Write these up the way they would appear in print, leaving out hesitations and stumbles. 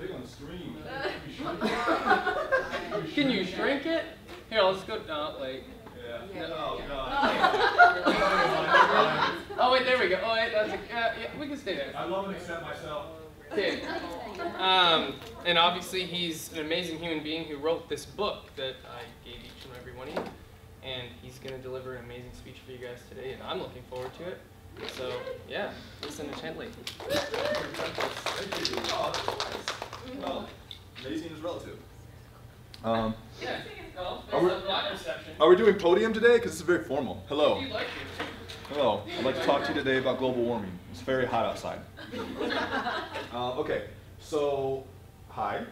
big on the screen. Can you shrink it? Here, let's go down. Like. Yeah. No. Oh God. Oh wait, there we go. Oh wait, that's yeah, we can stay there. I love and accept myself. Okay. And obviously he's an amazing human being who wrote this book that I gave each and every one of you. And he's going to deliver an amazing speech for you guys today, and I'm looking forward to it. So, yeah, listen intently. Well, amazing is relative. Yeah. Are we doing podium today? Because this is very formal. Hello. If you'd like to. Hello. I'd like to talk to you today about global warming. It's very hot outside. Okay, so, hi.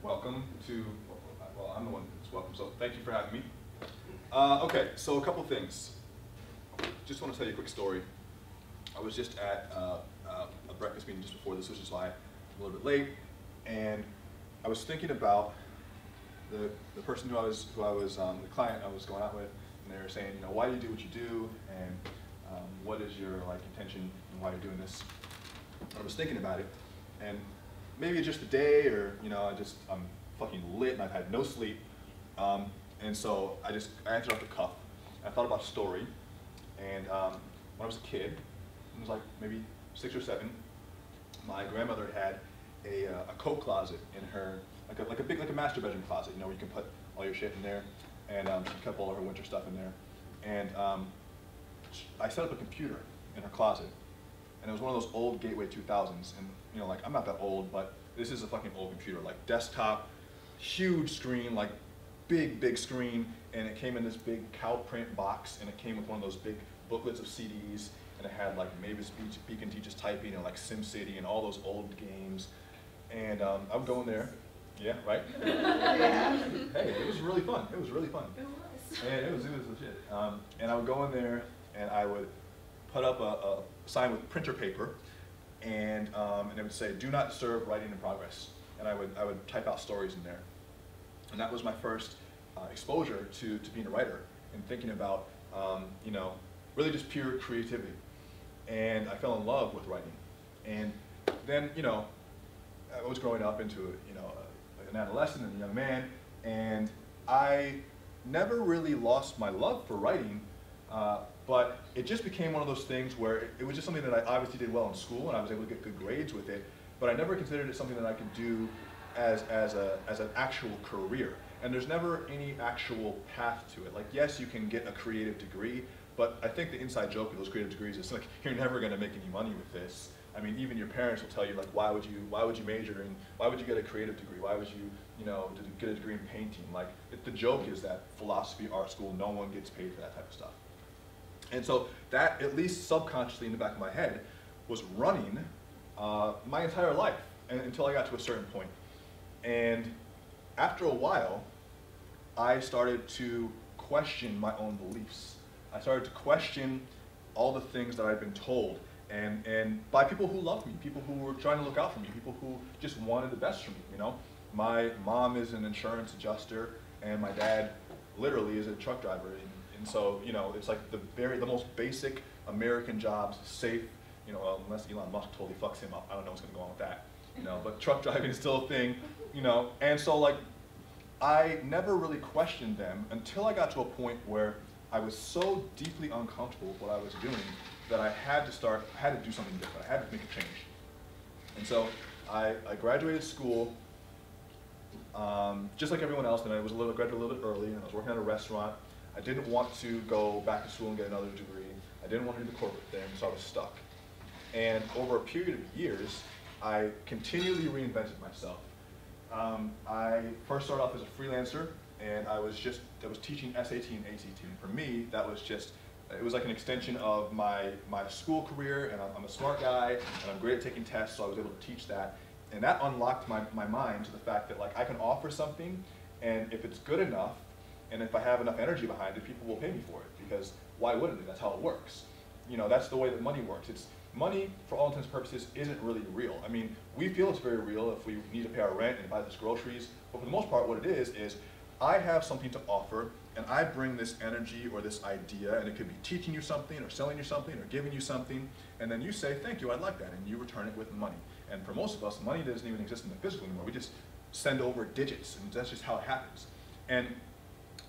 Welcome to, well, I'm the one that's welcome, so thank you for having me. Okay, so a couple things. Just want to tell you a quick story. I was just at a breakfast meeting just before this, which is why I'm a little bit late, and I was thinking about the person who I was the client I was going out with, and they were saying, you know, why do you do what you do, and what is your intention and why you're doing this. And I was thinking about it, and maybe it's just the day, or I'm fucking lit and I've had no sleep. And so I answered off the cuff. I thought about a story, and when I was a kid, I was like maybe 6 or 7, my grandmother had a coat closet in her, like a master bedroom closet, where you can put all your shit in there, and she kept all of her winter stuff in there. And I set up a computer in her closet, and it was one of those old Gateway 2000s, and I'm not that old, but this is a fucking old computer, like desktop, huge screen, like big screen, and it came in this big cow print box, and it came with one of those big booklets of CDs, and it had like Mavis Beacon Teaches Typing and like SimCity and all those old games. And I would go in there, yeah, right? Hey, it was really fun. It was really fun. It was. And it was legit. And I would go in there, and I would put up a sign with printer paper, and it would say, "Do not disturb writing in progress." And I would type out stories in there. And that was my first exposure to being a writer and thinking about, really just pure creativity. And I fell in love with writing. And then, I was growing up into, an adolescent and a young man, and I never really lost my love for writing, but it just became one of those things where it was just something that I obviously did well in school, and I was able to get good grades with it, but I never considered it something that I could do as an actual career. And there's never any actual path to it. Like, yes, you can get a creative degree, but I think the inside joke of those creative degrees is like, you're never going to make any money with this. I mean, even your parents will tell you, like, why would you major in, why would you get a creative degree? Why would you, get a degree in painting? Like, the joke is that philosophy, art school, no one gets paid for that type of stuff. And so that, at least subconsciously in the back of my head, was running my entire life until I got to a certain point. And after a while, I started to question my own beliefs. I started to question all the things that I'd been told, and by people who loved me, people who were trying to look out for me, people who just wanted the best for me, My mom is an insurance adjuster, and my dad literally is a truck driver. And so, it's like the most basic American jobs, safe, unless Elon Musk totally fucks him up. I don't know what's gonna go on with that. But truck driving is still a thing, and so like, I never really questioned them until I got to a point where I was so deeply uncomfortable with what I was doing that I had to do something different. I had to make a change. And so I graduated school, just like everyone else, and I graduated a little bit early, and I was working at a restaurant. I didn't want to go back to school and get another degree. I didn't want to do the corporate thing, so I was stuck. And over a period of years, I continually reinvented myself. I first started off as a freelancer, and I was teaching SAT and ACT. And for me, that was it was like an extension of my school career, and I'm a smart guy, and I'm great at taking tests, so I was able to teach that. And that unlocked my mind to the fact that like I can offer something, and if it's good enough, and if I have enough energy behind it, people will pay me for it, because why wouldn't they? That's how it works. That's the way that money works. Money, for all intents and purposes, isn't really real. I mean, we feel it's very real if we need to pay our rent and buy this groceries, but for the most part, what it is I have something to offer, and I bring this energy or this idea, and it could be teaching you something, or selling you something, or giving you something, and then you say, thank you, I'd like that, and you return it with money. And for most of us, money doesn't even exist in the physical anymore. We just send over digits, and that's just how it happens. And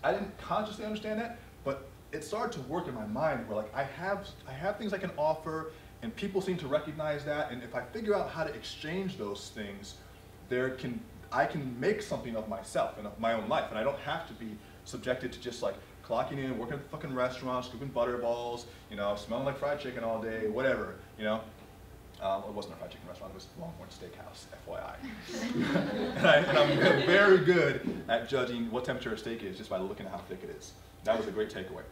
I didn't consciously understand that, but it started to work in my mind where like I have things I can offer, and people seem to recognize that, and if I figure out how to exchange those things, I can make something of myself and of my own life, and I don't have to be subjected to just like clocking in, working at the fucking restaurant, scooping butterballs, you know, smelling like fried chicken all day, whatever, you know. It wasn't a fried chicken restaurant, it was Longhorn Steakhouse, FYI. and I'm very good at judging what temperature a steak is just by looking at how thick it is. That was a great takeaway.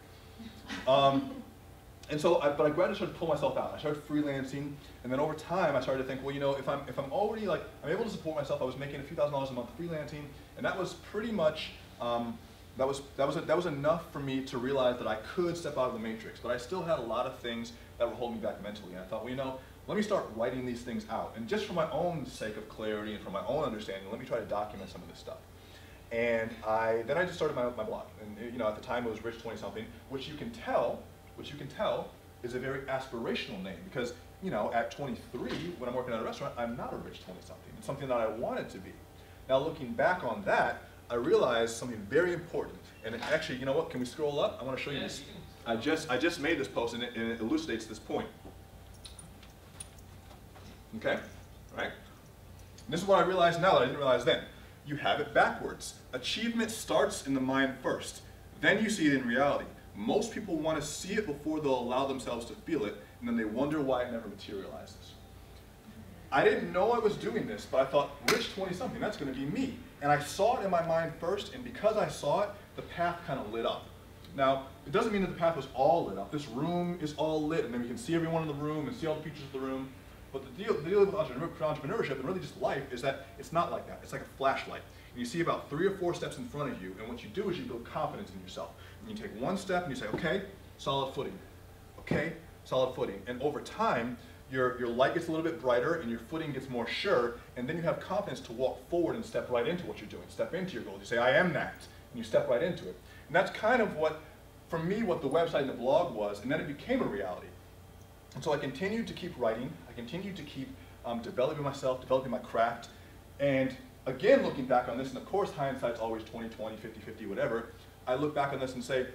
And so, but I gradually started to pull myself out. I started freelancing, and then over time, I started to think, well, you know, if I'm already like, I'm able to support myself. I was making a few $1,000s a month freelancing, and that was pretty much, that was enough for me to realize that I could step out of the matrix. But I still had a lot of things that were holding me back mentally, and I thought, well, you know, let me start writing these things out, and just for my own sake of clarity and for my own understanding, let me try to document some of this stuff. And then I just started my blog, and you know, at the time it was Rich 20-something, which you can tell is a very aspirational name, because you know, at 23, when I'm working at a restaurant, I'm not a rich 20-something. It's something that I wanted to be. Now, looking back on that, I realized something very important. And actually, you know what? Can we scroll up? I want to show you this. I just made this post, and it elucidates this point. Okay, right? And this is what I realized now that I didn't realize then. You have it backwards. Achievement starts in the mind first. Then you see it in reality. Most people want to see it before they'll allow themselves to feel it, and then they wonder why it never materializes. I didn't know I was doing this, but I thought, rich 20-something, that's going to be me. And I saw it in my mind first, and because I saw it, the path kind of lit up. Now, it doesn't mean that the path was all lit up. This room is all lit, and then we can see everyone in the room and see all the features of the room. But the deal with entrepreneurship and really just life is that it's not like that. It's like a flashlight. And you see about 3 or 4 steps in front of you, and what you do is you build confidence in yourself. And you take one step and you say, okay, solid footing. Okay, solid footing. And over time, your light gets a little bit brighter and your footing gets more sure, and then you have confidence to walk forward and step right into what you're doing. Step into your goals. You say, I am that. And you step right into it. And that's kind of what, for me, what the website and the blog was, and then it became a reality. And so I continued to keep writing. I continued to keep developing myself, developing my craft. And again, looking back on this, and of course hindsight's always 20/20, 50/50, whatever, I look back on this and say,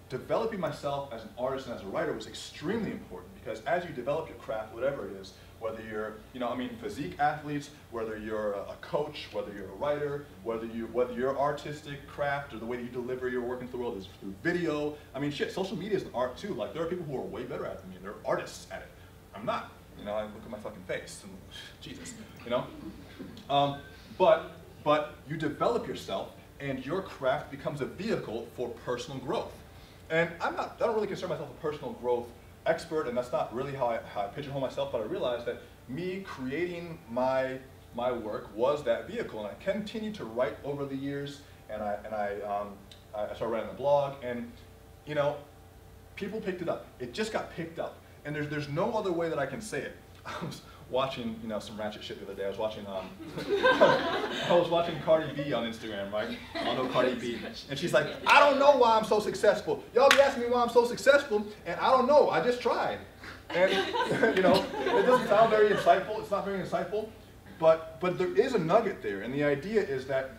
developing myself as an artist and as a writer was extremely important, because as you develop your craft, whatever it is, whether you're, you know, I mean, physique athletes, whether you're a coach, whether you're a writer, whether your artistic craft or the way that you deliver your work into the world is through video. I mean, shit, social media is an art too. Like, there are people who are way better at it than me, and they're artists at it. I'm not. You know, I look at my fucking face and Jesus, you know? But you develop yourself, and your craft becomes a vehicle for personal growth. And I don't really consider myself a personal growth expert, and that's not really how I pigeonhole myself, but I realized that me creating my work was that vehicle, and I continued to write over the years, and I started writing a blog, and you know, people picked it up. It just got picked up, and there's no other way that I can say it. I was watching, you know, some ratchet shit the other day. I was watching Cardi B on Instagram, right? I know Cardi B, and she's like, I don't know why I'm so successful. Y'all be asking me why I'm so successful, and I don't know. I just tried. And you know, it doesn't sound very insightful. It's not very insightful, but there is a nugget there, and the idea is that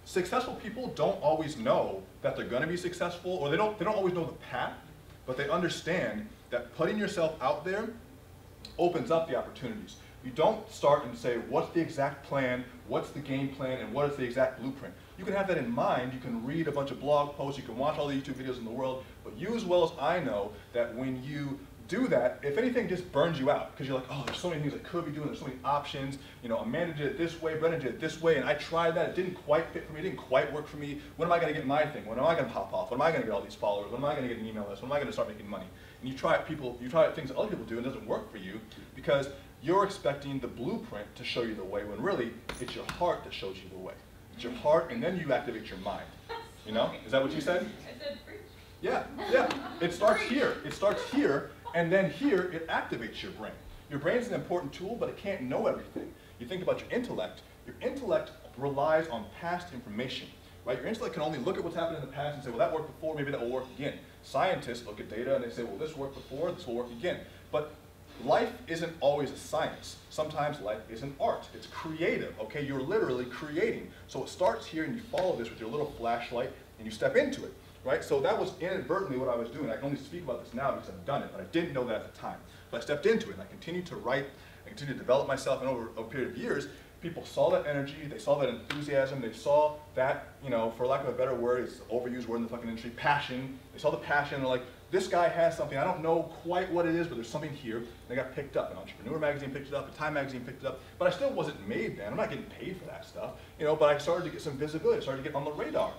successful people don't always know that they're going to be successful, or they don't always know the path, but they understand that putting yourself out there opens up the opportunities. You don't start and say, what's the exact plan, what's the game plan, and what is the exact blueprint. You can have that in mind, you can read a bunch of blog posts, you can watch all the YouTube videos in the world, but you as well as I know that when you do that, if anything just burns you out, because you're like, oh, there's so many things I could be doing, there's so many options, you know, Amanda did it this way, Brennan did it this way, and I tried that, it didn't quite fit for me, it didn't quite work for me. When am I going to get my thing? When am I going to pop off? When am I going to get all these followers? When am I going to get an email list? When am I going to start making money? And you try things that other people do and it doesn't work for you because you're expecting the blueprint to show you the way when really it's your heart that shows you the way. It's your heart, and then you activate your mind. You know? Is that what you said? I said preach. Yeah, yeah. It starts here. It starts here, and then here it activates your brain. Your brain's an important tool, but it can't know everything. You think about your intellect. Your intellect relies on past information. Right? Your intellect can only look at what's happened in the past and say, well, that worked before, maybe that will work again. Scientists look at data and they say, well, this worked before, this will work again. But life isn't always a science. Sometimes life is an art. It's creative, okay? You're literally creating. So it starts here and you follow this with your little flashlight and you step into it, right? So that was inadvertently what I was doing. I can only speak about this now because I've done it, but I didn't know that at the time. But I stepped into it and I continued to write, I continued to develop myself, and over a period of years, people saw that energy, they saw that enthusiasm, they saw that, you know, for lack of a better word, it's an overused word in the fucking industry, passion. They saw the passion and they're like, this guy has something, I don't know quite what it is, but there's something here. And they got picked up. An Entrepreneur magazine picked it up, a Time magazine picked it up, but I still wasn't made then. I'm not getting paid for that stuff, you know, but I started to get some visibility, I started to get on the radar.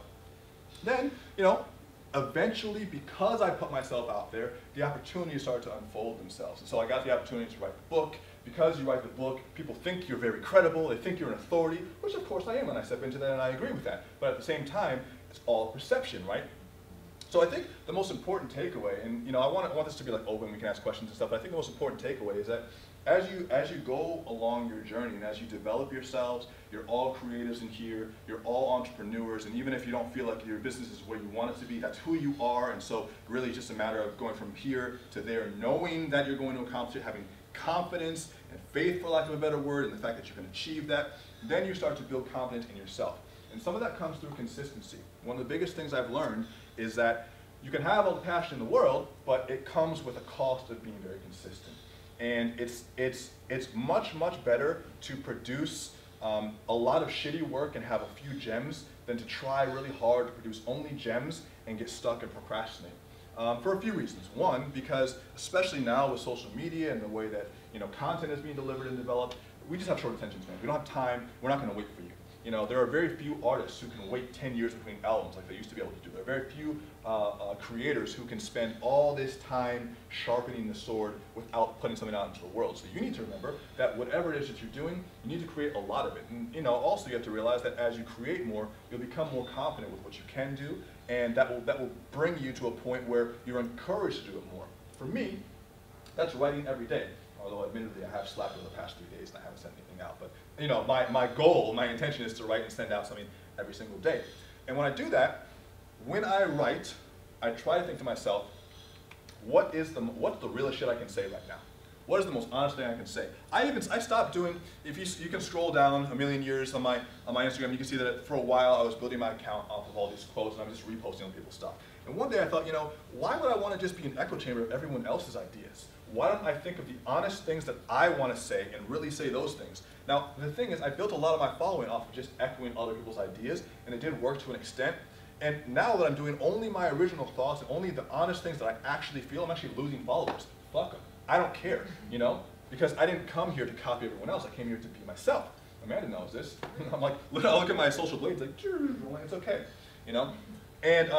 Then, you know, eventually, because I put myself out there, the opportunities started to unfold themselves. And so I got the opportunity to write the book. Because you write the book, people think you're very credible, they think you're an authority, which of course I am when I step into that, and I agree with that. But at the same time, it's all perception, right? So I think the most important takeaway, and you know, I want this to be like open, we can ask questions and stuff, but I think the most important takeaway is that as you go along your journey and as you develop yourselves, you're all creatives in here, you're all entrepreneurs, and even if you don't feel like your business is where you want it to be, that's who you are, and so really it's just a matter of going from here to there, knowing that you're going to accomplish it, having confidence and faith, for lack of a better word, and the fact that you can achieve that, then you start to build confidence in yourself. And some of that comes through consistency. One of the biggest things I've learned is that you can have all the passion in the world, but it comes with a cost of being very consistent. And it's much, much better to produce a lot of shitty work and have a few gems than to try really hard to produce only gems and get stuck and procrastinate. For a few reasons. One, because especially now with social media and the way that, you know, content is being delivered and developed, we just have short attention spans. We don't have time. We're not going to wait for you. You know, there are very few artists who can wait 10 years between albums like they used to be able to do. There are very few creators who can spend all this time sharpening the sword without putting something out into the world. So you need to remember that whatever it is that you're doing, you need to create a lot of it. And you know, also you have to realize that as you create more, you'll become more confident with what you can do, and that will bring you to a point where you're encouraged to do it more. For me, that's writing every day. Although admittedly I have slacked over the past 3 days and I haven't sent anything out. But you know, my goal, my intention is to write and send out something every single day. And when I do that, when I write, I try to think to myself, what's the realest shit I can say right now? What is the most honest thing I can say? I stopped doing, if you can scroll down a million years on my Instagram, you can see that for a while I was building my account off of all these quotes and I was just reposting on people's stuff. And one day I thought, you know, why would I want to just be an echo chamber of everyone else's ideas? Why don't I think of the honest things that I want to say and really say those things? Now, the thing is, I built a lot of my following off of just echoing other people's ideas, and it did work to an extent. And now that I'm doing only my original thoughts and only the honest things that I actually feel, I'm actually losing followers. Fuck them. I don't care, you know? Because I didn't come here to copy everyone else. I came here to be myself. Amanda knows this. I'm like, I look at my social blades, like, it's okay, you know? And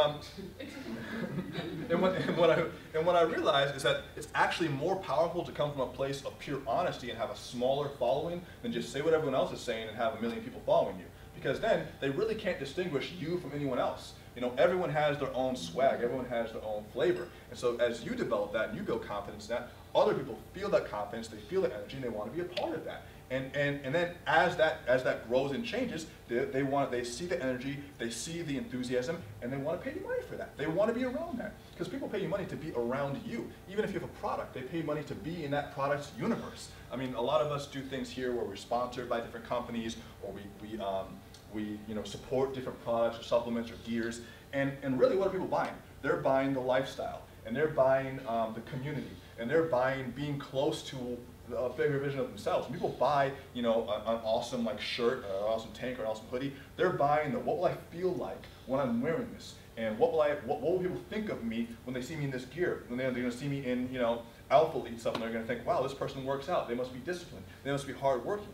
what I realized is that it's actually more powerful to come from a place of pure honesty and have a smaller following than just say what everyone else is saying and have a million people following you. Because then they really can't distinguish you from anyone else. You know, everyone has their own swag, everyone has their own flavor. And so as you develop that and you build confidence in that, other people feel that confidence, they feel that energy, and they want to be a part of that. And then as that grows and changes, they see the energy, they see the enthusiasm, and they want to pay you money for that. They want to be around that. Because people pay you money to be around you. Even if you have a product, they pay money to be in that product's universe. I mean, a lot of us do things here where we're sponsored by different companies, or we support different products or supplements or gears. And really, what are people buying? They're buying the lifestyle, and they're buying the community, and they're buying being close to a bigger vision of themselves. When people buy, you know, an awesome like shirt, or an awesome tank, or an awesome hoodie, they're buying the what will I feel like when I'm wearing this, and what will people think of me when they see me in this gear? When they're going to see me in, you know, Alpha Elite stuff, and they're going to think, wow, this person works out. They must be disciplined. They must be hardworking.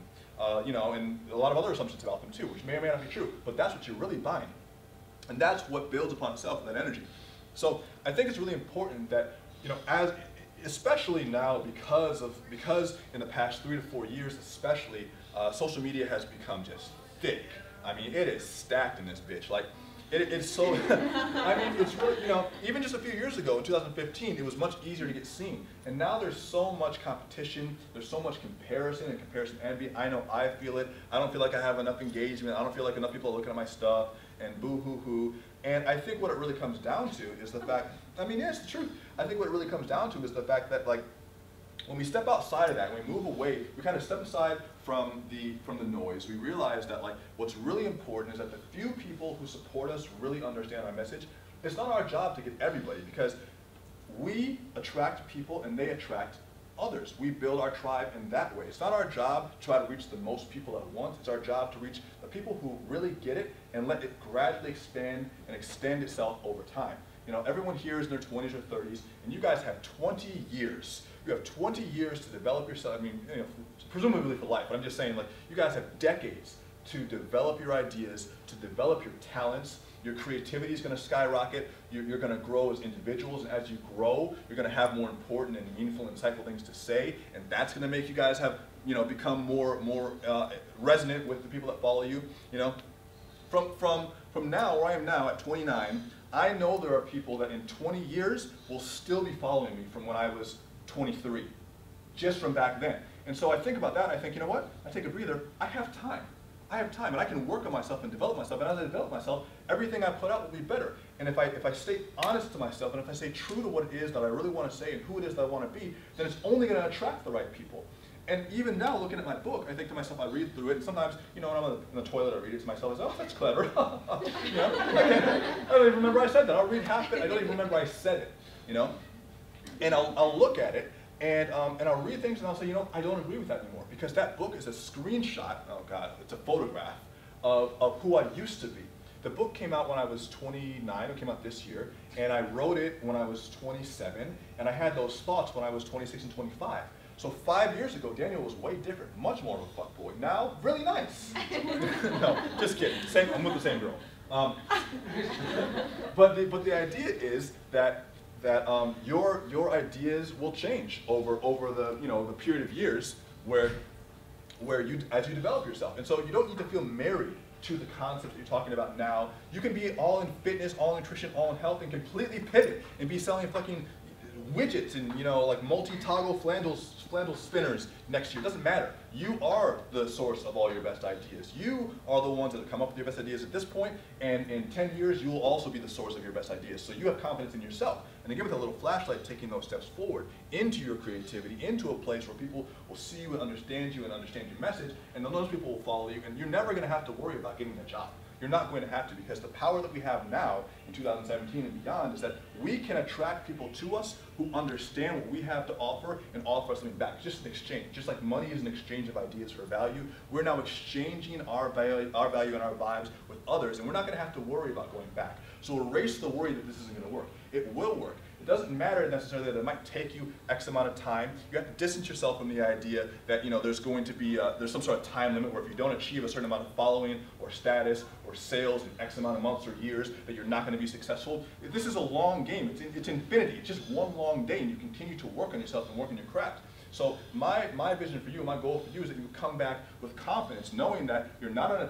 You know, and a lot of other assumptions about them too, which may or may not be true. But that's what you're really buying, and that's what builds upon itself, that energy. So I think it's really important that, you know, especially now because in the past 3 to 4 years especially, social media has become just thick. I mean, it is stacked in this bitch. Like, it's so, I mean, it's really, you know, even just a few years ago in 2015, it was much easier to get seen. And now there's so much competition, there's so much comparison and comparison envy. I know I feel it. I don't feel like I have enough engagement. I don't feel like enough people are looking at my stuff, and boo-hoo-hoo. And I think what it really comes down to is the fact, I mean, yeah, it's the truth. I think what it really comes down to is the fact that, like, when we step outside of that, when we move away, we kind of step aside from the noise, we realize that like what's really important is that the few people who support us really understand our message. It's not our job to get everybody, because we attract people and they attract others. We build our tribe in that way. It's not our job to try to reach the most people at once. It's our job to reach the people who really get it and let it gradually expand and extend itself over time. You know, everyone here is in their 20s or 30s, and you guys have 20 years. You have 20 years to develop yourself. I mean, you know, presumably for life, but I'm just saying, like, you guys have decades to develop your ideas, to develop your talents. Your creativity is going to skyrocket. You're going to grow as individuals, and as you grow, you're going to have more important and meaningful, insightful things to say, and that's going to make you guys have, you know, become more resonant with the people that follow you. You know, from now, where I am now at 29, I know there are people that in 20 years will still be following me from when I was 23, just from back then. And so I think about that, and I think, you know what? I take a breather. I have time. I have time, and I can work on myself and develop myself. And as I develop myself, everything I put out will be better. And if I stay honest to myself, and if I stay true to what it is that I really want to say and who it is that I want to be, then it's only going to attract the right people. And even now, looking at my book, I think to myself, I read through it, and sometimes, you know, when I'm in the toilet, I read it to myself, I say, oh, that's clever. You know, I don't even remember I said that. I'll read half of it, I don't even remember I said it, you know? And I'll look at it, and I'll read things, and I'll say, you know, I don't agree with that anymore, because that book is a screenshot, oh God, it's a photograph of who I used to be. The book came out when I was 29, it came out this year, and I wrote it when I was 27, and I had those thoughts when I was 26 and 25. So 5 years ago, Daniel was way different, much more of a fuckboy. Now, really nice. No, just kidding. I'm with the same girl. But the idea is that your ideas will change over the period of years where as you develop yourself. And so you don't need to feel married to the concepts that you're talking about now. You can be all in fitness, all in nutrition, all in health, and completely pivot and be selling fucking widgets and, you know, like multi-toggle flannel spinners next year. It doesn't matter. You are the source of all your best ideas. You are the ones that have come up with your best ideas at this point, and in 10 years, you will also be the source of your best ideas. So you have confidence in yourself. And again, with a little flashlight, taking those steps forward into your creativity, into a place where people will see you and understand your message, and then those people will follow you, and you're never going to have to worry about getting a job. You're not going to have to, because the power that we have now in 2017 and beyond is that we can attract people to us who understand what we have to offer and offer us something back. It's just an exchange. Just like money is an exchange of ideas for value, we're now exchanging our value and our vibes with others, and we're not going to have to worry about going back. So erase the worry that this isn't going to work. It will work. It doesn't matter necessarily that it might take you X amount of time. You have to distance yourself from the idea that, you know, there's going to be there's some sort of time limit where if you don't achieve a certain amount of following or status or sales in X amount of months or years that you're not going to be successful. This is a long game. It's infinity. It's just one long day, and you continue to work on yourself and work on your craft. So my vision for you, my goal for you is that you come back with confidence, knowing that you're not on a